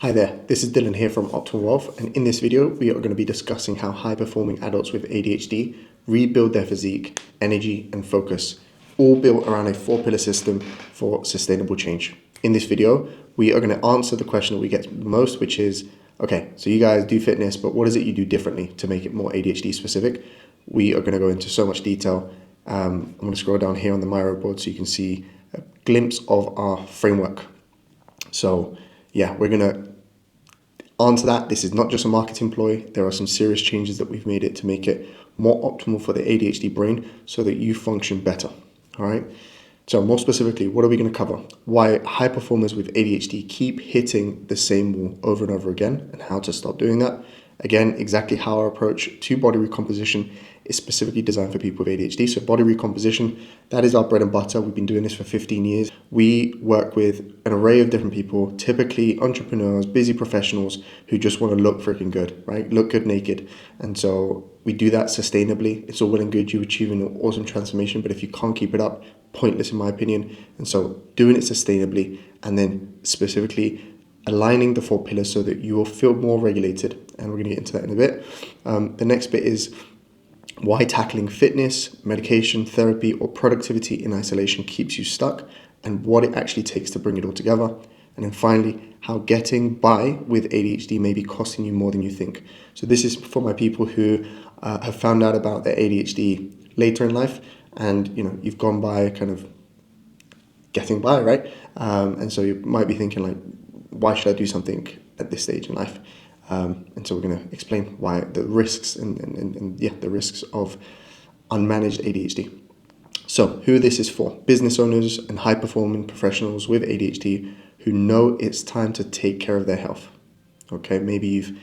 Hi there, this is Dylan here from Optimum Wealth, and in this video we are going to be discussing how high-performing adults with ADHD rebuild their physique, energy and focus, all built around a 4-pillar system for sustainable change. In this video, we are going to answer the question that we get most, which is, okay, so you guys do fitness, but what is it you do differently to make it more ADHD specific? We are going to go into so much detail. I'm going to scroll down here on the Miro board so you can see a glimpse of our framework. So yeah, we're going to answer that. This is not just a marketing ploy. There are some serious changes that we've made it to make it more optimal for the ADHD brain so that you function better. All right. So more specifically, what are we going to cover? Why high performers with ADHD keep hitting the same wall over and over again and how to stop doing that. Again, exactly how our approach to body recomposition is specifically designed for people with ADHD. So body recomposition, that is our bread and butter. We've been doing this for 15 years. We work with an array of different people, typically entrepreneurs, busy professionals who just want to look freaking good, right? Look good naked. And so we do that sustainably. It's all well and good you achieving an awesome transformation, but if you can't keep it up, pointless in my opinion. And so doing it sustainably and then specifically aligning the 4 pillars so that you will feel more regulated. And we're going to get into that in a bit. The next bit is why tackling fitness, medication, therapy, or productivity in isolation keeps you stuck and what it actually takes to bring it all together. And then finally, how getting by with ADHD may be costing you more than you think. So this is for my people who have found out about their ADHD later in life and, you know, you've gone by kind of getting by, right? And so you might be thinking like, why should I do something at this stage in life? And so we're going to explain why the risks and the risks of unmanaged ADHD. So who this is for: business owners and high-performing professionals with ADHD who know it's time to take care of their health. Okay, maybe you've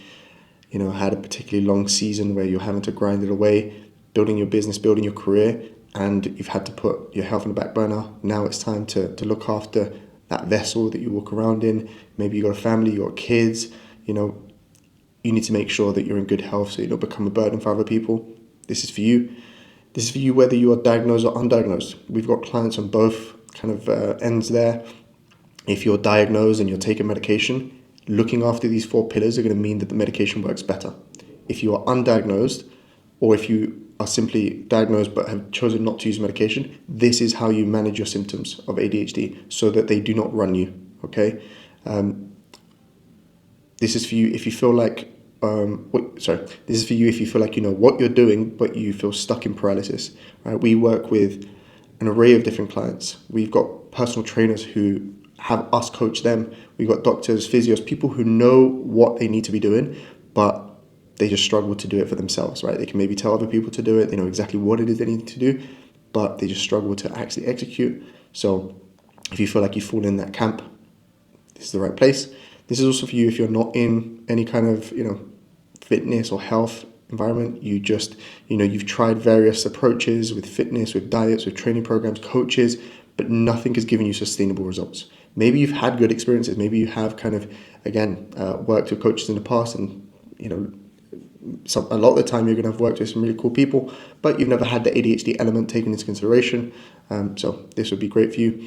had a particularly long season where you're having to grind it away, building your business, building your career, and you've had to put your health on the back burner. Now it's time to look after that vessel that you walk around in. Maybe you've got a family, you've got kids, you need to make sure that you're in good health so you don't become a burden for other people. This is for you. This is for you whether you are diagnosed or undiagnosed. We've got clients on both kind of ends there. If you're diagnosed and you're taking medication, looking after these 4 pillars are going to mean that the medication works better. If you are undiagnosed, or if you are simply diagnosed but have chosen not to use medication, this is how you manage your symptoms of ADHD so that they do not run you, okay? This is for you if you feel like, this is for you if you feel like you know what you're doing, but you feel stuck in paralysis, right? We work with an array of different clients. We've got personal trainers who have us coach them. We've got doctors, physios, people who know what they need to be doing, but they just struggle to do it for themselves, right? They can maybe tell other people to do it. They know exactly what it is they need to do, but they just struggle to actually execute. So if you feel like you fall in that camp, this is the right place. This is also for you if you're not in any kind of, fitness or health environment. You just, you've tried various approaches with fitness, with diets, with training programs, coaches, but nothing has given you sustainable results. Maybe you've had good experiences. Maybe you have kind of, worked with coaches in the past and, a lot of the time you're going to have worked with some really cool people, but you've never had the ADHD element taken into consideration. So this would be great for you.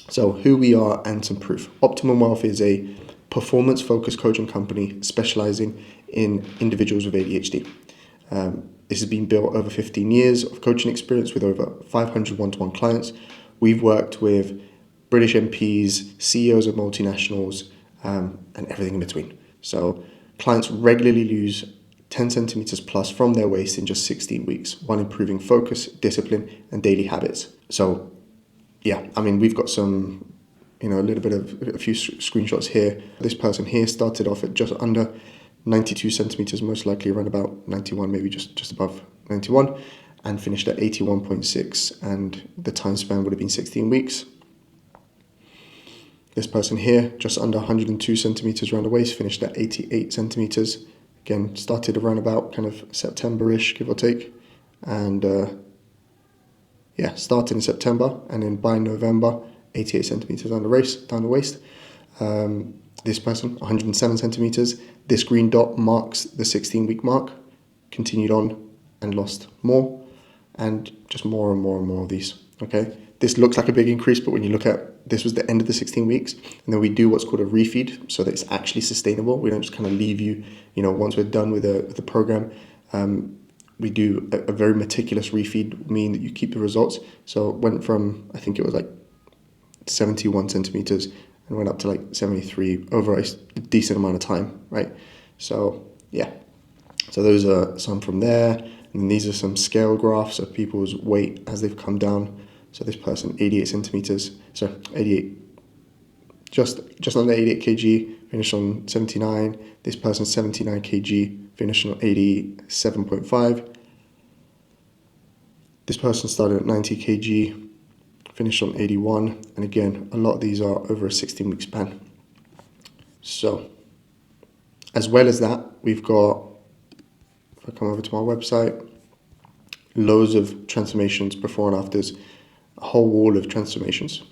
So who we are and some proof. Optimum Wealth is a performance-focused coaching company specializing in individuals with ADHD. This has been built over 15 years of coaching experience with over 500 one-to-one clients. We've worked with British MPs, CEOs of multinationals, and everything in between. So clients regularly lose 10 centimeters plus from their waist in just 16 weeks while improving focus, discipline, and daily habits. So yeah, we've got some, a few screenshots here. This person here started off at just under 92 centimeters, most likely around about 91, maybe just above 91, and finished at 81.6, and the time span would have been 16 weeks. This person here, just under 102 centimeters around the waist, finished at 88 centimeters. Again, started around about kind of September-ish, give or take, and started in September, and then by November, 88 centimeters down the waist. This person, 107 centimeters. This green dot marks the 16-week mark. Continued on and lost more, and just more and more and more of these. Okay, this looks like a big increase, but when you look at this was the end of the 16 weeks. And then we do what's called a refeed so that it's actually sustainable. We don't just kind of leave you, once we're done with the program. We do a very meticulous refeed, meaning that you keep the results. So it went from, I think it was like 71 centimeters and went up to like 73 over a decent amount of time, right? So yeah, so those are some from there. And these are some scale graphs of people's weight as they've come down. So this person, 88 centimeters, so 88, just under 88 kg, finished on 79. This person, 79 kg, finished on 87.5. This person started at 90 kg, finished on 81. And again, a lot of these are over a 16-week span. So, as well as that, we've got, if I come over to my website, loads of transformations, before and afters, a whole wall of transformations.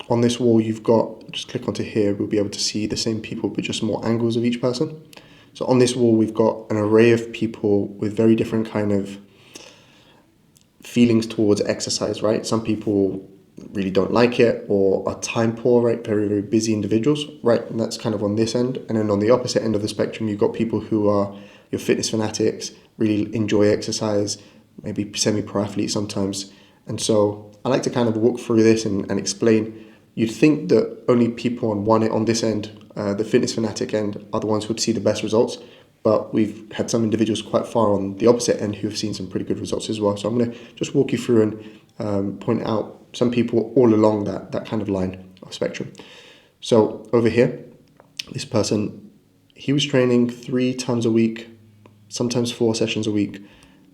On this wall, you've got, just click onto here, we'll be able to see the same people, but just more angles of each person. So on this wall, we've got an array of people with very different kind of feelings towards exercise, right? Some people really don't like it or are time poor, right? Very, very busy individuals, right? And that's kind of on this end. And then on the opposite end of the spectrum, you've got people who are your fitness fanatics, really enjoy exercise, maybe semi-pro athletes sometimes. And so I like to kind of walk through this and explain. You'd think that only people on this end, the fitness fanatic end, are the ones who would see the best results. But we've had some individuals quite far on the opposite end who have seen some pretty good results as well. So I'm going to just walk you through and point out some people all along that kind of line of spectrum. So over here, this person, he was training 3 times a week, sometimes 4 sessions a week.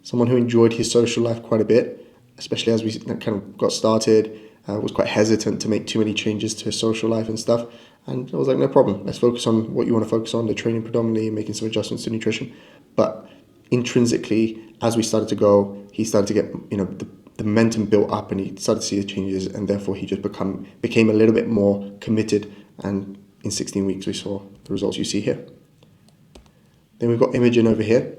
Someone who enjoyed his social life quite a bit, especially as we kind of got started, was quite hesitant to make too many changes to his social life and stuff. And I was like, no problem. Let's focus on what you want to focus on, the training predominantly, making some adjustments to nutrition. But intrinsically, as we started to go, he started to get, the momentum built up and he started to see the changes, and therefore he just became a little bit more committed. And in 16 weeks, we saw the results you see here. Then we've got Imogen over here.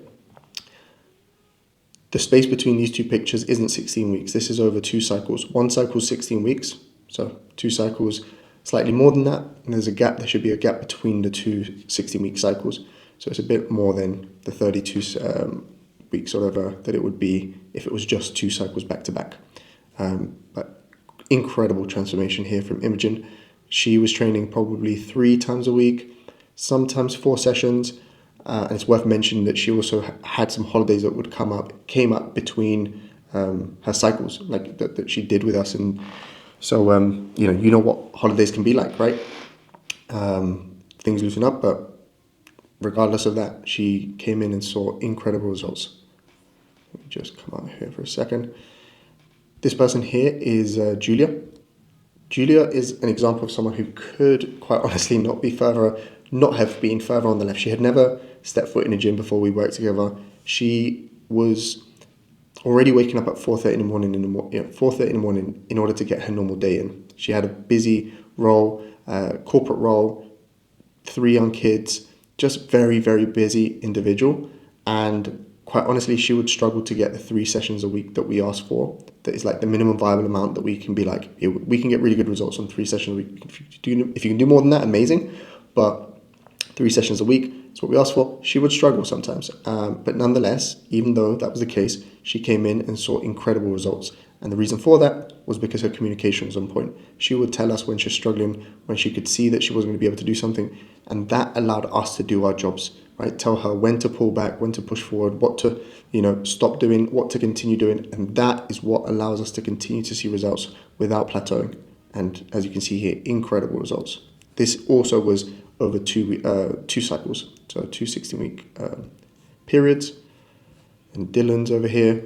The space between these two pictures isn't 16 weeks. This is over 2 cycles. One cycle is 16 weeks, so 2 cycles, slightly more than that. And there's a gap. There should be a gap between the 2 16-week cycles. So it's a bit more than the 32 weeks or whatever that it would be if it was just 2 cycles back to back. But incredible transformation here from Imogen. She was training probably 3 times a week, sometimes 4 sessions. And it's worth mentioning that she also had some holidays that came up between her cycles, like that she did with us. And so, you know what holidays can be like, right? Things loosen up, but regardless of that, she came in and saw incredible results. Let me just come out here for a second. This person here is Julia. Julia is an example of someone who could quite honestly not have been further on the left. She had never stepped foot in a gym before we worked together. She was already waking up at 4:30 in the morning, 4:30 in the morning in order to get her normal day in. She had a busy role, corporate role, 3 young kids, just very, very busy individual. And quite honestly, she would struggle to get the 3 sessions a week that we asked for. That is like the minimum viable amount that we can be like, we can get really good results on 3 sessions a week. If you can do more than that, amazing. But 3 sessions a week is what we asked for. She would struggle sometimes. But nonetheless, even though that was the case, she came in and saw incredible results. And the reason for that was because her communication was on point. She would tell us when she was struggling, when she could see that she wasn't going to be able to do something. And that allowed us to do our jobs, right? Tell her when to pull back, when to push forward, what to, stop doing, what to continue doing. And that is what allows us to continue to see results without plateauing. And as you can see here, incredible results. This also was over 2 cycles, so 2 16-week periods. And Dylan's over here,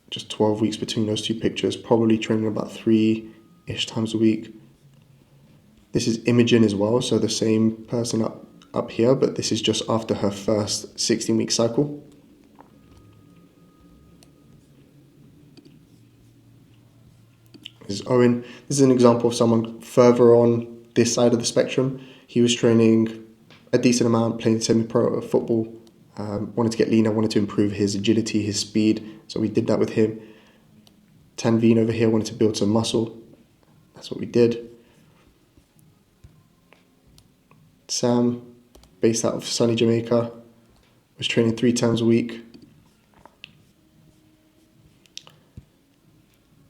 just 12 weeks between those 2 pictures, probably training about 3-ish times a week. This is Imogen as well, so the same person up here, but this is just after her first 16-week cycle. This is Owen. This is an example of someone further on this side of the spectrum. He was training a decent amount, playing semi-pro football, wanted to get leaner, wanted to improve his agility, his speed. So we did that with him. Tanveen over here wanted to build some muscle. That's what we did. Sam, based out of sunny Jamaica, was training 3 times a week.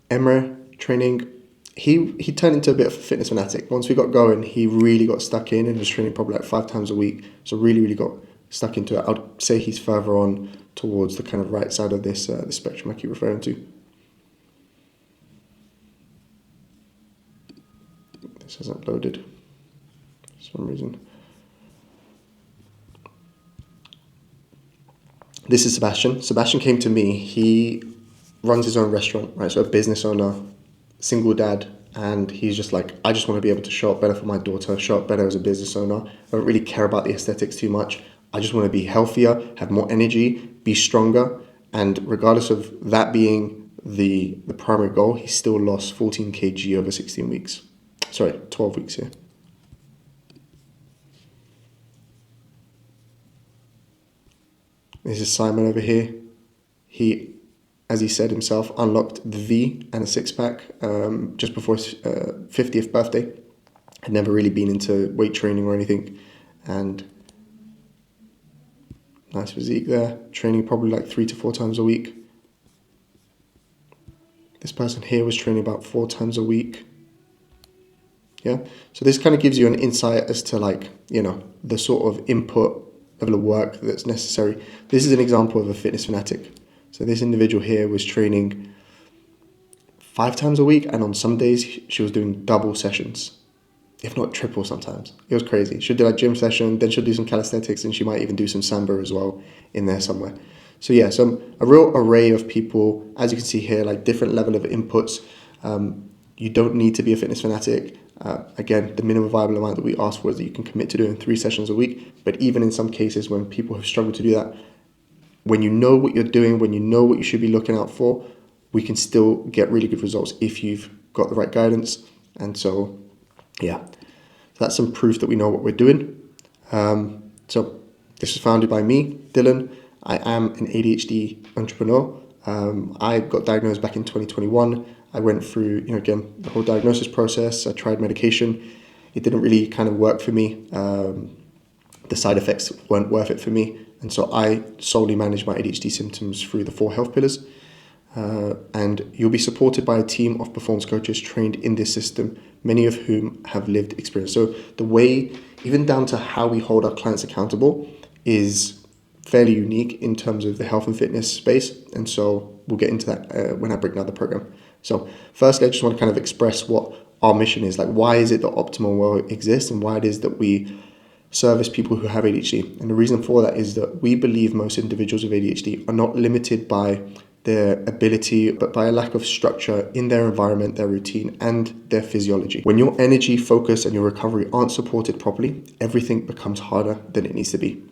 Emre, training, he turned into a bit of a fitness fanatic. Once we got going, he really got stuck in and was training probably like 5 times a week. So really got stuck into it. I'd say he's further on towards the kind of right side of this spectrum I keep referring to. This hasn't loaded for some reason. This is Sebastian. Sebastian came to me. He runs his own restaurant, right? So a business owner, single dad, and he's just like, I just want to be able to show up better for my daughter, show up better as a business owner. I don't really care about the aesthetics too much. I just want to be healthier, have more energy, be stronger. And regardless of that being the primary goal, he still lost 14 kg over 16 weeks. Sorry, 12 weeks here. This is Simon over here. He, as he said himself, unlocked the V and a 6-pack just before his 50th birthday. Had never really been into weight training or anything. And nice physique there. Training probably like 3 to 4 times a week. This person here was training about 4 times a week. Yeah. So this kind of gives you an insight as to like, you know, the sort of input level of work that's necessary. This is an example of a fitness fanatic. So this individual here was training 5 times a week, and on some days she was doing double sessions, if not triple sometimes. It was crazy. She'll do a gym session, then she'll do some calisthenics, and she might even do some samba as well in there somewhere. So yeah, so a real array of people, as you can see here, like different level of inputs. You don't need to be a fitness fanatic. Again, the minimum viable amount that we ask for is that you can commit to doing 3 sessions a week. But even in some cases when people have struggled to do that, when you know what you're doing, when you know what you should be looking out for, we can still get really good results if you've got the right guidance. And so, yeah, that's some proof that we know what we're doing. So this was founded by me, Dylan. I am an ADHD entrepreneur. I got diagnosed back in 2021. I went through, again, the whole diagnosis process. I tried medication. It didn't really kind of work for me. The side effects weren't worth it for me. And so I solely manage my ADHD symptoms through the 4 health pillars. And you'll be supported by a team of performance coaches trained in this system, many of whom have lived experience. So the way, even down to how we hold our clients accountable, is fairly unique in terms of the health and fitness space. And so we'll get into that when I break down the program. So firstly, I just want to kind of express what our mission is. Like, why is it that Optimum Whealth exists and why it is that we service people who have ADHD. And the reason for that is that we believe most individuals with ADHD are not limited by their ability, but by a lack of structure in their environment, their routine, and their physiology. When your energy, focus, and your recovery aren't supported properly, everything becomes harder than it needs to be.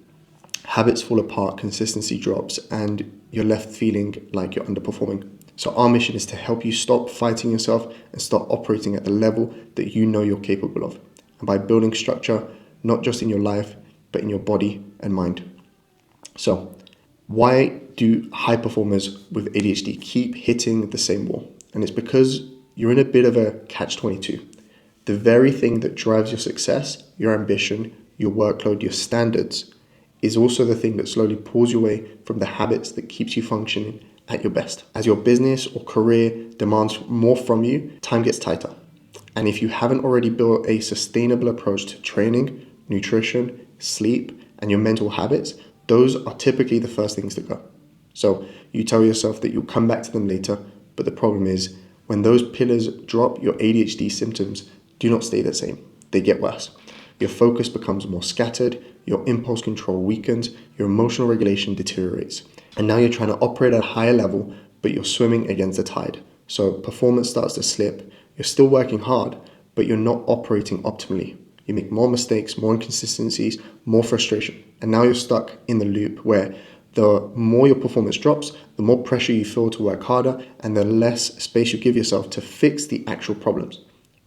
Habits fall apart, consistency drops, and you're left feeling like you're underperforming. So our mission is to help you stop fighting yourself and start operating at the level that you know you're capable of. And by building structure, not just in your life, but in your body and mind. So why do high performers with ADHD keep hitting the same wall? And it's because you're in a bit of a catch-22. The very thing that drives your success, your ambition, your workload, your standards, is also the thing that slowly pulls you away from the habits that keeps you functioning at your best. As your business or career demands more from you, time gets tighter. And if you haven't already built a sustainable approach to training, nutrition, sleep, and your mental habits, those are typically the first things that go. So you tell yourself that you'll come back to them later, but the problem is when those pillars drop, your ADHD symptoms do not stay the same. They get worse. Your focus becomes more scattered, your impulse control weakens, your emotional regulation deteriorates. And now you're trying to operate at a higher level, but you're swimming against the tide. So performance starts to slip. You're still working hard, but you're not operating optimally. You make more mistakes, more inconsistencies, more frustration. And now you're stuck in the loop where the more your performance drops, the more pressure you feel to work harder, and the less space you give yourself to fix the actual problems,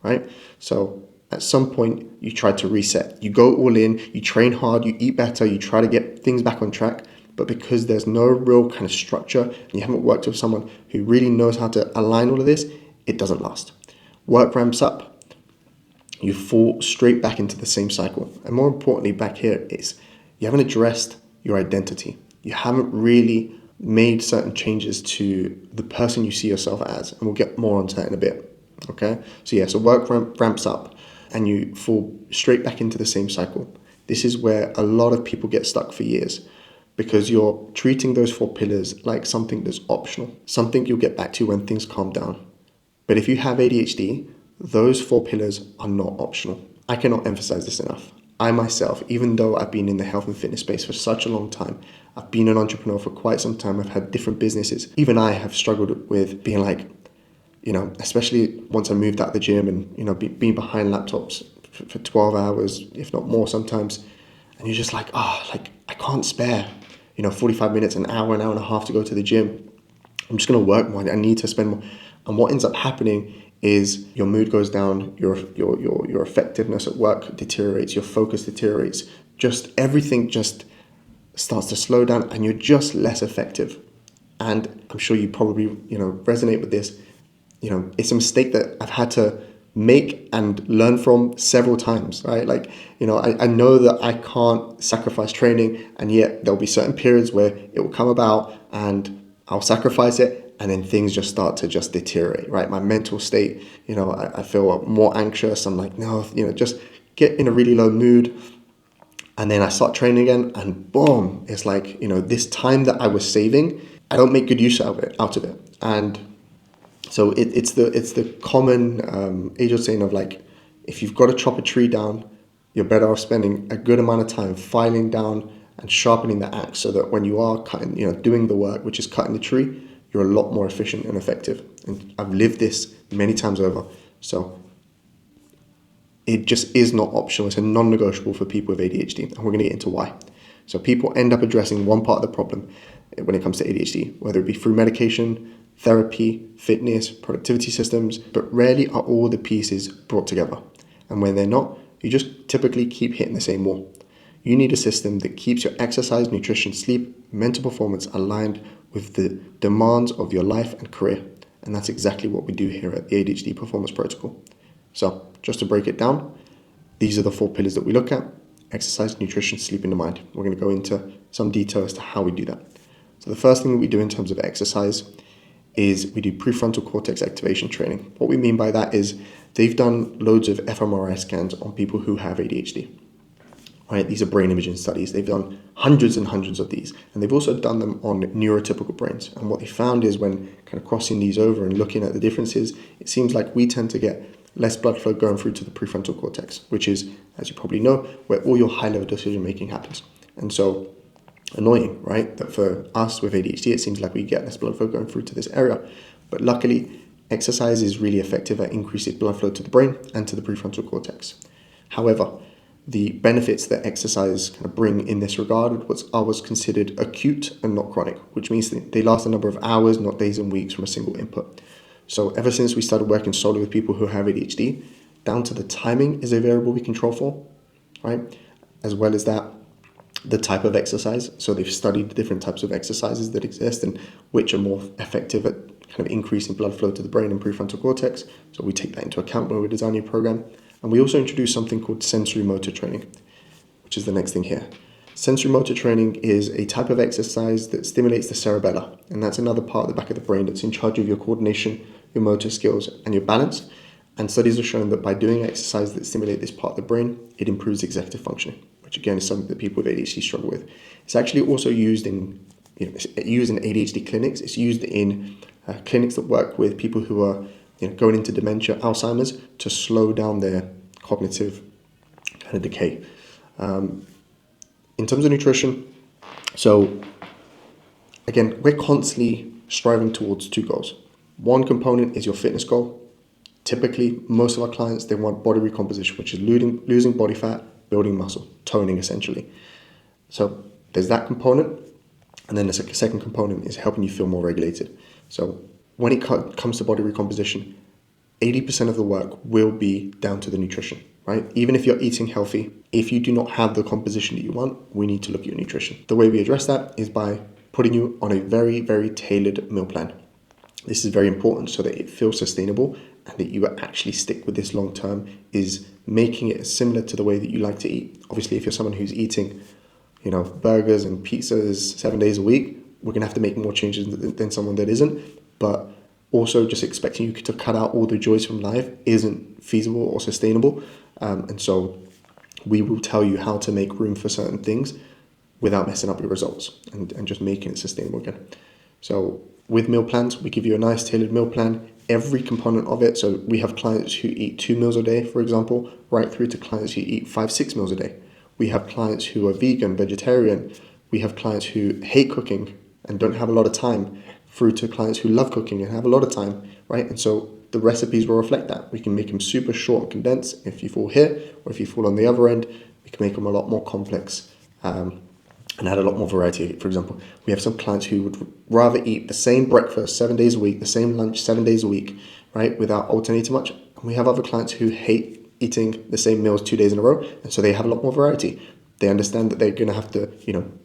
right? So at some point, you try to reset. You go all in, you train hard, you eat better, you try to get things back on track, but because there's no real kind of structure and you haven't worked with someone who really knows how to align all of this, it doesn't last. Work ramps up, you fall straight back into the same cycle. And more importantly, back here is you haven't addressed your identity. You haven't really made certain changes to the person you see yourself as. And we'll get more onto that in a bit. Okay? So work ramps up and you fall straight back into the same cycle. This is where a lot of people get stuck for years because you're treating those 4 pillars like something that's optional, something you'll get back to when things calm down. But if you have ADHD, those 4 pillars are not optional. I cannot emphasize this enough. I myself, even though I've been in the health and fitness space for such a long time, I've been an entrepreneur for quite some time, I've had different businesses. Even I have struggled with being like, especially once I moved out of the gym and, being behind laptops for 12 hours, if not more sometimes. And you're just like, I can't spare, 45 minutes, an hour and a half to go to the gym. I'm just going to work more. I need to spend more. And what ends up happening is your mood goes down, your effectiveness at work deteriorates, your focus deteriorates, just everything just starts to slow down and you're just less effective. And I'm sure you probably, resonate with this. It's a mistake that I've had to make and learn from several times, right? I know that I can't sacrifice training, and yet there'll be certain periods where it will come about and I'll sacrifice it, and then things just start to just deteriorate, right? My mental state, I feel more anxious. I'm like, no, just get in a really low mood. And then I start training again and boom, it's like, this time that I was saving, I don't make good use out of it. And so it's the common age-old saying of like, if you've got to chop a tree down, you're better off spending a good amount of time filing down and sharpening the axe so that when you are cutting, doing the work, which is cutting the tree, you're a lot more efficient and effective. And I've lived this many times over. So it just is not optional. It's a non-negotiable for people with ADHD. And we're going to get into why. So people end up addressing one part of the problem when it comes to ADHD, whether it be through medication, therapy, fitness, productivity systems, but rarely are all the pieces brought together. And when they're not, you just typically keep hitting the same wall. You need a system that keeps your exercise, nutrition, sleep, mental performance aligned with the demands of your life and career. And that's exactly what we do here at the ADHD Performance Protocol. So just to break it down, these are the 4 pillars that we look at: exercise, nutrition, sleep, and the mind. We're going to go into some detail as to how we do that. So the first thing that we do in terms of exercise is we do prefrontal cortex activation training. What we mean by that is they've done loads of fMRI scans on people who have ADHD. Right? These are brain imaging studies. They've done hundreds and hundreds of these, and they've also done them on neurotypical brains. And what they found is when kind of crossing these over and looking at the differences, it seems like we tend to get less blood flow going through to the prefrontal cortex, which is, as you probably know, where all your high-level decision-making happens. And so annoying, right? That for us with ADHD, it seems like we get less blood flow going through to this area. But luckily, exercise is really effective at increasing blood flow to the brain and to the prefrontal cortex. However, the benefits that exercise kind of bring in this regard was considered acute and not chronic, which means that they last a number of hours, not days and weeks from a single input. So ever since we started working solely with people who have ADHD, down to the timing is a variable we control for, right? As well as that, the type of exercise. So they've studied the different types of exercises that exist and which are more effective at kind of increasing blood flow to the brain and prefrontal cortex. So we take that into account when we're designing a program. And we also introduce something called sensory motor training, which is the next thing here. Sensory motor training is a type of exercise that stimulates the cerebellum, and that's another part of the back of the brain that's in charge of your coordination, your motor skills, and your balance. And studies have shown that by doing exercise that stimulate this part of the brain, it improves executive functioning, which again is something that people with ADHD struggle with. It's actually also used in ADHD clinics. It's used in clinics that work with people who are going into dementia, Alzheimer's, to slow down their cognitive kind of decay. In terms of nutrition, so again, we're constantly striving towards 2 goals. One component is your fitness goal. Typically, most of our clients, they want body recomposition, which is losing body fat, building muscle, toning essentially. So there's that component. And then the second component is helping you feel more regulated. So when it comes to body recomposition, 80% of the work will be down to the nutrition, right? Even if you're eating healthy, if you do not have the composition that you want, we need to look at your nutrition. The way we address that is by putting you on a very, very tailored meal plan. This is very important so that it feels sustainable and that you actually stick with this long term, is making it similar to the way that you like to eat. Obviously, if you're someone who's eating, burgers and pizzas 7 days a week, we're going to have to make more changes than someone that isn't. But also just expecting you to cut out all the joys from life isn't feasible or sustainable. And so we will tell you how to make room for certain things without messing up your results and just making it sustainable again. So with meal plans, we give you a nice tailored meal plan, every component of it. So we have clients who eat 2 meals a day, for example, right through to clients who eat 5-6 meals a day. We have clients who are vegan, vegetarian. We have clients who hate cooking and don't have a lot of time, through to clients who love cooking and have a lot of time, right? And so the recipes will reflect that. We can make them super short and condensed if you fall here, or if you fall on the other end, we can make them a lot more complex and add a lot more variety. For example, we have some clients who would rather eat the same breakfast 7 days a week, the same lunch 7 days a week, right, without alternating much. And we have other clients who hate eating the same meals 2 days in a row, and so they have a lot more variety. They understand that they're going to have to,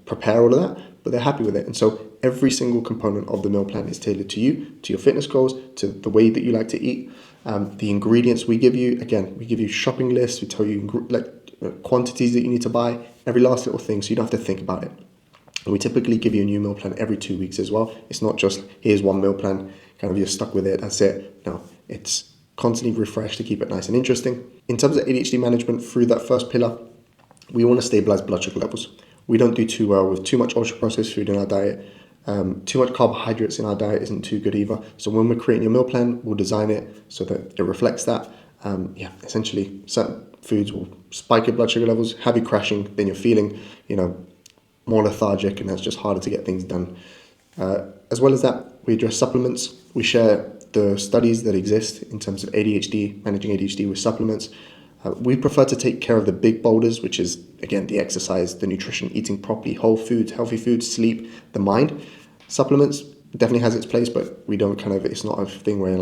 prepare all of that, but they're happy with it. And so every single component of the meal plan is tailored to you, to your fitness goals, to the way that you like to eat. The ingredients we give you, again, we give you shopping lists. We tell you quantities that you need to buy, every last little thing, so you don't have to think about it. And we typically give you a new meal plan every 2 weeks as well. It's not just, here's one meal plan, kind of you're stuck with it, that's it. No, it's constantly refreshed to keep it nice and interesting. In terms of ADHD management, through that first pillar, we want to stabilize blood sugar levels. We don't do too well with too much ultra-processed food in our diet. Too much carbohydrates in our diet isn't too good either. So when we're creating your meal plan, we'll design it so that it reflects that. Essentially, certain foods will spike your blood sugar levels, have you crashing, then you're feeling, more lethargic, and that's just harder to get things done. As well as that, we address supplements. We share the studies that exist in terms of ADHD, managing ADHD with supplements. We prefer to take care of the big boulders, which is, again, the exercise, the nutrition, eating properly, whole foods, healthy foods, sleep, the mind. Supplements definitely has its place, but we don't it's not a thing where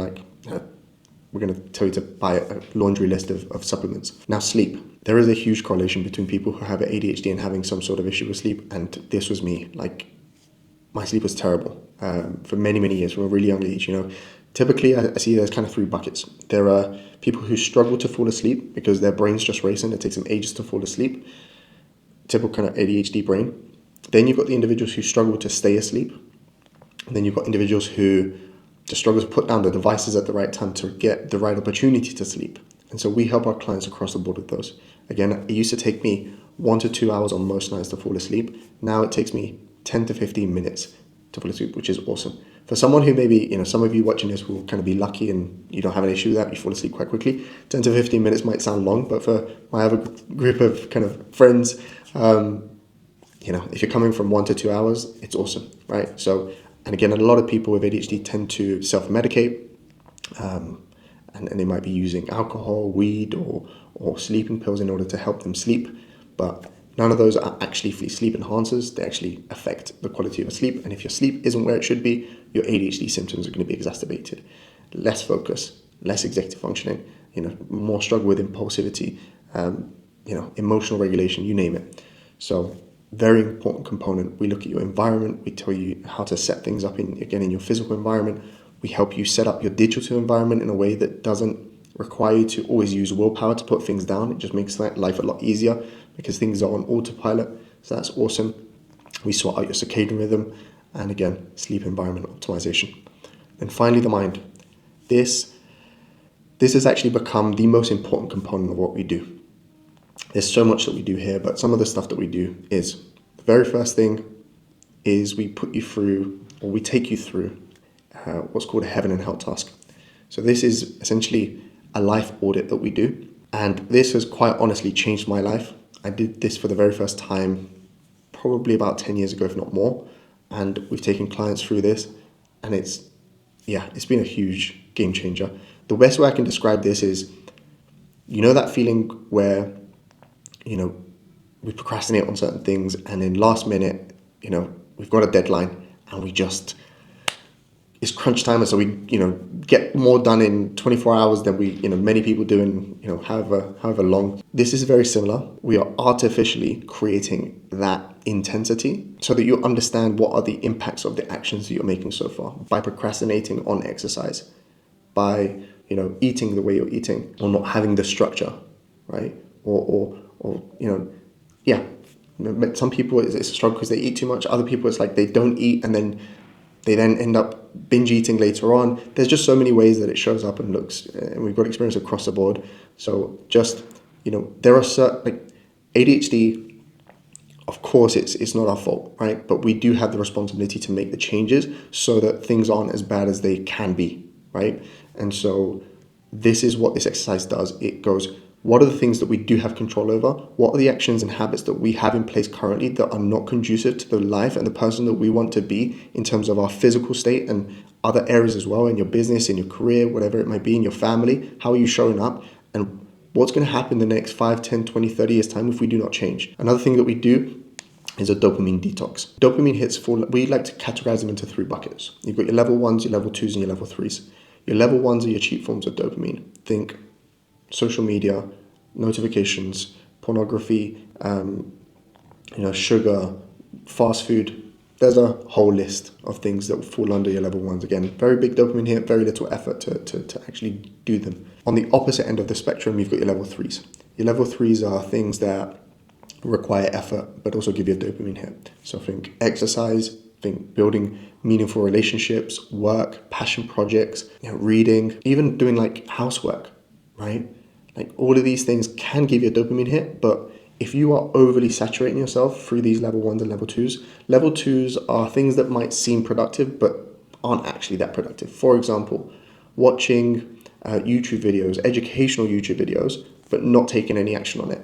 we're going to tell you to buy a laundry list of supplements. Now, sleep. There is a huge correlation between people who have ADHD and having some sort of issue with sleep, and this was me. My sleep was terrible for many, many years, from a really young age, Typically, I see there's kind of 3 buckets. There are people who struggle to fall asleep because their brain's just racing. It takes them ages to fall asleep. Typical kind of ADHD brain. Then you've got the individuals who struggle to stay asleep. And then you've got individuals who just struggle to put down the devices at the right time to get the right opportunity to sleep. And so we help our clients across the board with those. Again, it used to take me 1 to 2 hours on most nights to fall asleep. Now it takes me 10 to 15 minutes to fall asleep, which is awesome. For someone who maybe, some of you watching this will kind of be lucky and you don't have an issue with that, you fall asleep quite quickly. 10 to 15 minutes might sound long, but for my other group of kind of friends, if you're coming from 1 to 2 hours, it's awesome, right? So, and again, a lot of people with ADHD tend to self-medicate, and they might be using alcohol, weed, or sleeping pills in order to help them sleep, but none of those are actually sleep enhancers. They actually affect the quality of your sleep. And if your sleep isn't where it should be, your ADHD symptoms are going to be exacerbated. Less focus, less executive functioning, more struggle with impulsivity, emotional regulation, you name it. So very important component. We look at your environment. We tell you how to set things up in your physical environment. We help you set up your digital environment in a way that doesn't require you to always use willpower to put things down. It just makes life a lot easier because things are on autopilot. So that's awesome. We sort out your circadian rhythm, and again, sleep environment optimization. And finally, the mind. This has actually become the most important component of what we do. There's so much that we do here, but some of the stuff that we do is, the very first thing is we take you through what's called a heaven and hell task. So this is essentially a life audit that we do. And this has quite honestly changed my life. I did this for the very first time probably about 10 years ago, if not more. And we've taken clients through this, and it's been a huge game changer. The best way I can describe this is, that feeling where, we procrastinate on certain things, and then last minute, we've got a deadline and we just it's crunch time, and so we, get more done in 24 hours than we, many people do in, however long. This is very similar. We are artificially creating that intensity so that you understand what are the impacts of the actions that you're making so far by procrastinating on exercise, by, eating the way you're eating, or not having the structure, right? Or yeah. Some people it's a struggle because they eat too much. Other people it's like they don't eat and then they end up binge eating later on. There's just so many ways that it shows up and looks, and we've got experience across the board. So just, there are certain, like ADHD, of course it's not our fault, right? But we do have the responsibility to make the changes so that things aren't as bad as they can be, right? And so this is what this exercise does. It goes, what are the things that we do have control over? What are the actions and habits that we have in place currently that are not conducive to the life and the person that we want to be in terms of our physical state and other areas as well, in your business, in your career, whatever it might be, in your family? How are you showing up? And what's going to happen in the next 5, 10, 20, 30 years time if we do not change? Another thing that we do is a dopamine detox. Dopamine hits we like to categorize them into 3 buckets. You've got your level 1s, your level 2s, and your level 3s. Your level 1s are your cheap forms of dopamine. Think social media, notifications, pornography, sugar, fast food. There's a whole list of things that will fall under your level 1s. Again, very big dopamine here, very little effort to actually do them. On the opposite end of the spectrum, you've got your level 3s. Your level 3s are things that require effort, but also give you a dopamine hit. So think exercise, think building meaningful relationships, work, passion projects, reading, even doing like housework, right? Like all of these things can give you a dopamine hit, but if you are overly saturating yourself through these level 1s and level 2s are things that might seem productive, but aren't actually that productive. For example, watching YouTube videos, educational YouTube videos, but not taking any action on it.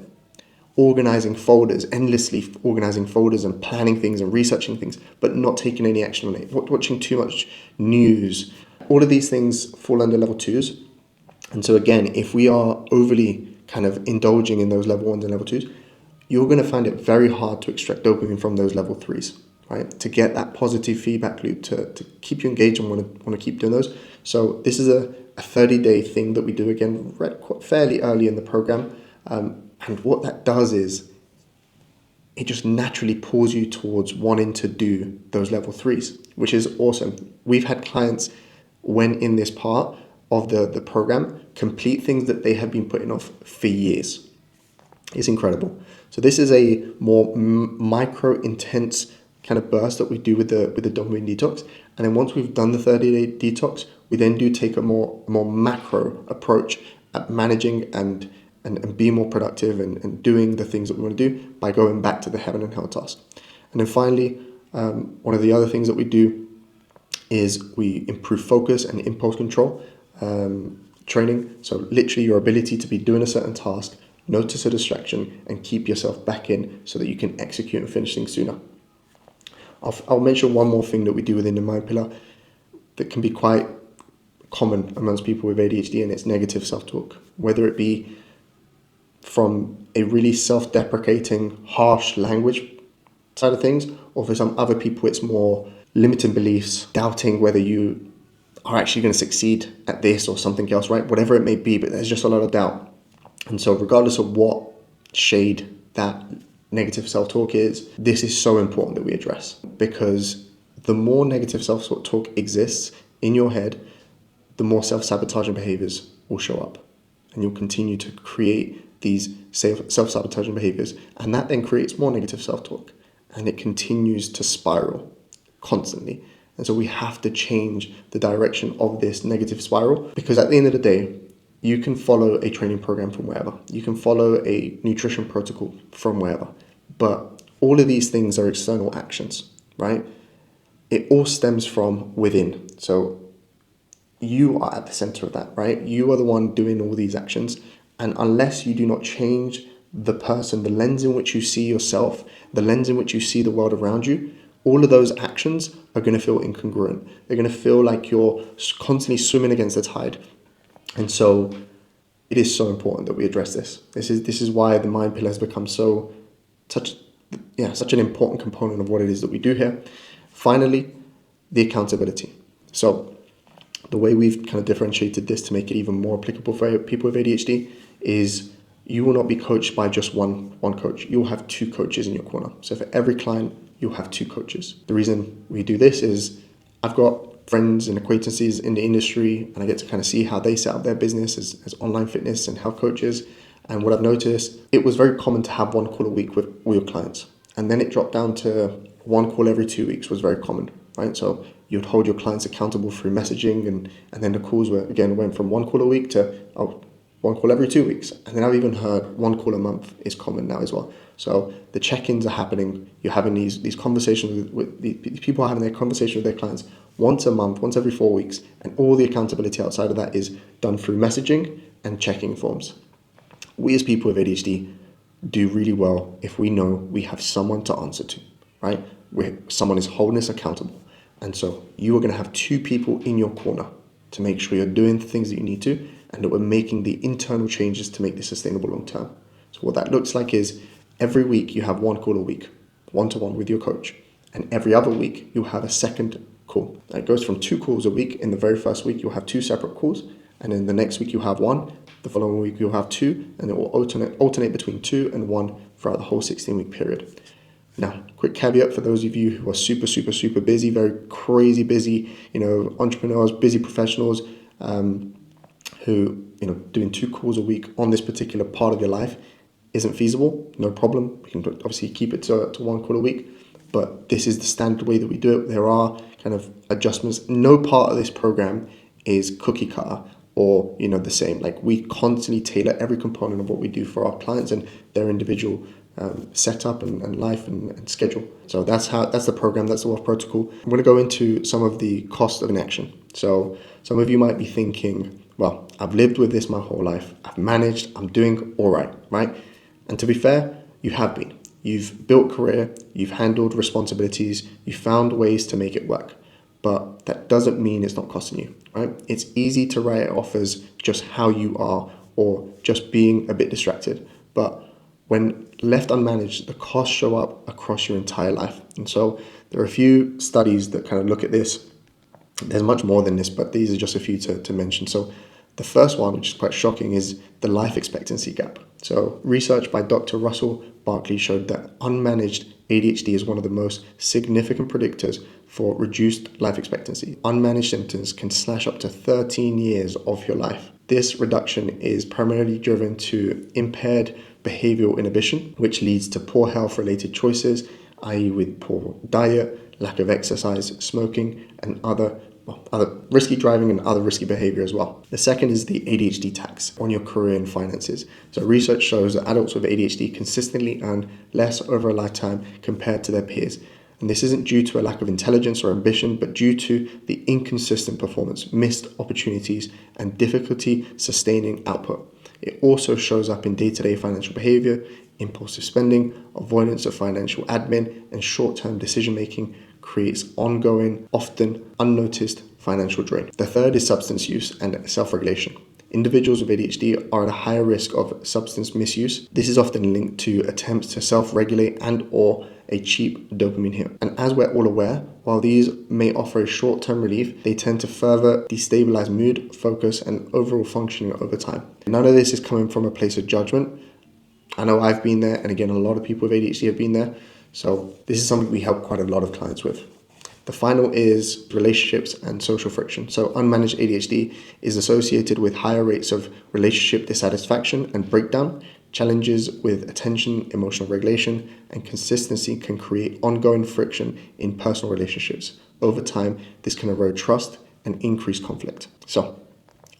Endlessly organizing folders and planning things and researching things, but not taking any action on it. Watching too much news. All of these things fall under level 2s. And so again, if we are overly kind of indulging in those level 1s and level 2s, you're going to find it very hard to extract dopamine from those level 3s, right? To get that positive feedback loop, to keep you engaged and want to keep doing those. So this is a 30-day thing that we do, again, fairly early in the program. And what that does is it just naturally pulls you towards wanting to do those level 3s, which is awesome. We've had clients, when in this part of the program, complete things that they have been putting off for years. It's incredible. So this is a more micro intense kind of burst that we do with the dopamine detox. And then once we've done the 30-day detox, we then do take a more macro approach at managing and be more productive and doing the things that we want to do by going back to the heaven and hell task. And then finally, one of the other things that we do is we improve focus and impulse control training. So literally your ability to be doing a certain task, notice a distraction, and keep yourself back in so that you can execute and finish things sooner. I'll mention one more thing that we do within the mind pillar that can be quite common amongst people with ADHD, and it's negative self-talk. Whether it be from a really self-deprecating, harsh language side of things, or for some other people it's more limiting beliefs, doubting whether you are actually going to succeed at this or something else, right? Whatever it may be, but there's just a lot of doubt. And so regardless of what shade that negative self-talk is, this is so important that we address, because the more negative self-talk exists in your head, the more self-sabotaging behaviors will show up, and you'll continue to create these self-sabotaging behaviors, and that then creates more negative self-talk, and it continues to spiral constantly. And so we have to change the direction of this negative spiral, because at the end of the day, you can follow a training program from wherever. You can follow a nutrition protocol from wherever. But all of these things are external actions, right? It all stems from within. So you are at the center of that, right? You are the one doing all these actions. And unless you do not change the person, the lens in which you see yourself, the lens in which you see the world around you, all of those actions are going to feel incongruent. They're going to feel like you're constantly swimming against the tide. And so it is so important that we address this. This is why the mind pillar has become such an important component of what it is that we do here. Finally, the accountability. So the way we've kind of differentiated this to make it even more applicable for people with ADHD is you will not be coached by just one coach. You'll have two coaches in your corner. So for every client, you'll have two coaches. The reason we do this is I've got friends and acquaintances in the industry, and I get to kind of see how they set up their business as online fitness and health coaches. And what I've noticed, it was very common to have one call a week with all your clients. And then it dropped down to one call every 2 weeks was very common, right? So you'd hold your clients accountable through messaging, and then the calls went from one call a week to one call every 2 weeks. And then I've even heard one call a month is common now as well. So the check-ins are happening. You're having these conversations with these people are having their conversation with their clients once a month, once every 4 weeks. And all the accountability outside of that is done through messaging and checking forms. We as people with ADHD do really well if we know we have someone to answer to, right? Where someone is holding us accountable. And so you are going to have two people in your corner to make sure you're doing the things that you need to, and that we're making the internal changes to make this sustainable long term. So what that looks like is every week you have one call a week, one-to-one with your coach. And every other week you'll have a second call. That goes from 2 calls a week. In the very first week, you'll have 2 separate calls. And then the next week you'll have 1. The following week you'll have 2. And it will alternate between 2 and 1 throughout the whole 16-week period. Now, quick caveat for those of you who are super busy, very crazy busy, entrepreneurs, busy professionals, who, doing 2 calls a week on this particular part of your life isn't feasible. No problem. We can obviously keep it to 1 call a week, but this is the standard way that we do it. There are kind of adjustments. No part of this program is cookie cutter or, the same. Like, we constantly tailor every component of what we do for our clients and their individual setup and life and schedule. So that's the program, that's the Whealth protocol. I'm going to go into some of the cost of inaction. So some of you might be thinking, well, I've lived with this my whole life. I've managed, I'm doing all right? And to be fair, you have been. You've built career, you've handled responsibilities, you found ways to make it work. But that doesn't mean it's not costing you, right? It's easy to write it off as just how you are or just being a bit distracted. But when left unmanaged, the costs show up across your entire life. And so there are a few studies that kind of look at this. There's much more than this, but these are just a few to mention. So the first one, which is quite shocking, is the life expectancy gap. So research by Dr. Russell Barkley showed that unmanaged ADHD is one of the most significant predictors for reduced life expectancy. Unmanaged symptoms can slash up to 13 years of your life. This reduction is primarily driven to impaired behavioral inhibition, which leads to poor health-related choices, i.e. with poor diet, lack of exercise, smoking, and other risky driving and other risky behavior as well. The second is the ADHD tax on your career and finances. So research shows that adults with ADHD consistently earn less over a lifetime compared to their peers. And this isn't due to a lack of intelligence or ambition, but due to the inconsistent performance, missed opportunities, and difficulty sustaining output. It also shows up in day-to-day financial behavior, impulsive spending, avoidance of financial admin, and short-term decision-making creates ongoing, often unnoticed financial drain. The third is substance use and self-regulation. Individuals with ADHD are at a higher risk of substance misuse. This is often linked to attempts to self-regulate and or a cheap dopamine hit. And as we're all aware, while these may offer a short-term relief, they tend to further destabilize mood, focus, and overall functioning over time. None of this is coming from a place of judgment. I know I've been there, and again, a lot of people with ADHD have been there. So this is something we help quite a lot of clients with. The final is relationships and social friction. So unmanaged ADHD is associated with higher rates of relationship dissatisfaction and breakdown. Challenges with attention, emotional regulation, and consistency can create ongoing friction in personal relationships. Over time, this can erode trust and increase conflict. So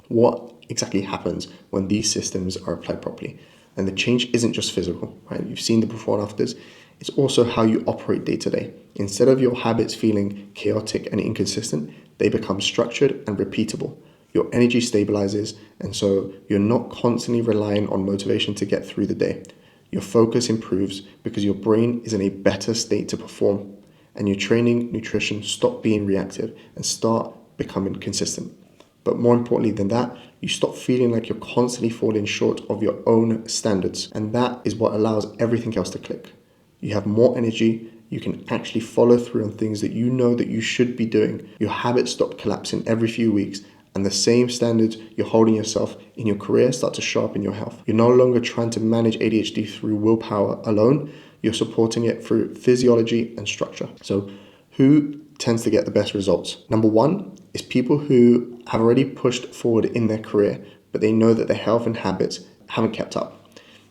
what exactly happens when these systems are applied properly? And the change isn't just physical, right? You've seen the before and afters. It's also how you operate day to day. Instead of your habits feeling chaotic and inconsistent, they become structured and repeatable. Your energy stabilizes, and so you're not constantly relying on motivation to get through the day. Your focus improves because your brain is in a better state to perform, and your training, nutrition stop being reactive and start becoming consistent. But more importantly than that, you stop feeling like you're constantly falling short of your own standards, and that is what allows everything else to click. You have more energy, you can actually follow through on things that you know that you should be doing. Your habits stop collapsing every few weeks, and the same standards you're holding yourself in your career start to show up in your health. You're no longer trying to manage ADHD through willpower alone. You're supporting it through physiology and structure. So who tends to get the best results? Number one is people who have already pushed forward in their career, but they know that their health and habits haven't kept up.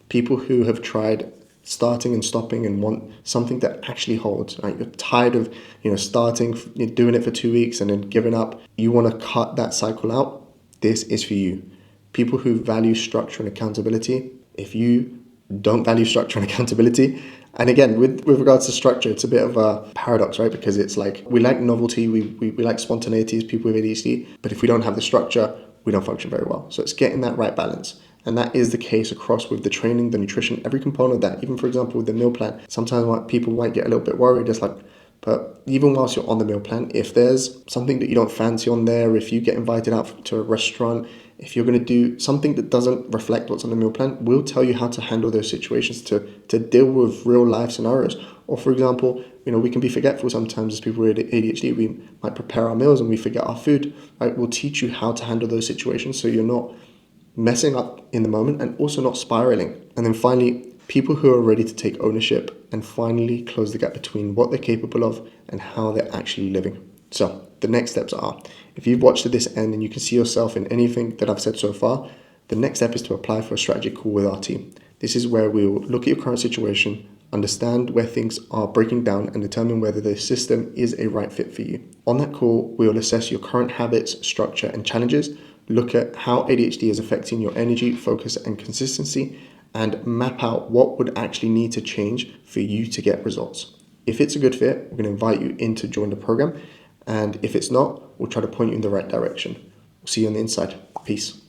People who have tried starting and stopping and want something that actually holds, right? You're tired of, starting, doing it for 2 weeks and then giving up. You want to cut that cycle out. This is for you. People who value structure and accountability. If you don't value structure and accountability, and again, with regards to structure, it's a bit of a paradox, right? Because it's like, we like novelty, we like spontaneity as people with ADHD, but if we don't have the structure, we don't function very well. So it's getting that right balance. And that is the case across with the training, the nutrition, every component of that. Even, for example, with the meal plan, sometimes people might get a little bit worried. It's like, but even whilst you're on the meal plan, if there's something that you don't fancy on there, if you get invited out to a restaurant, if you're going to do something that doesn't reflect what's on the meal plan, we'll tell you how to handle those situations to deal with real life scenarios. Or, for example, we can be forgetful sometimes as people with ADHD. We might prepare our meals and we forget our food, right? We'll teach you how to handle those situations so you're not messing up in the moment and also not spiraling. And then finally, people who are ready to take ownership and finally close the gap between what they're capable of and how they're actually living. So the next steps are, if you've watched to this end and you can see yourself in anything that I've said so far, the next step is to apply for a strategy call with our team. This is where we'll look at your current situation, understand where things are breaking down, and determine whether the system is a right fit for you. On that call, we'll assess your current habits, structure, and challenges, look at how ADHD is affecting your energy, focus, and consistency, and map out what would actually need to change for you to get results. If it's a good fit, we're going to invite you in to join the program. And if it's not, we'll try to point you in the right direction. We'll see you on the inside. Peace.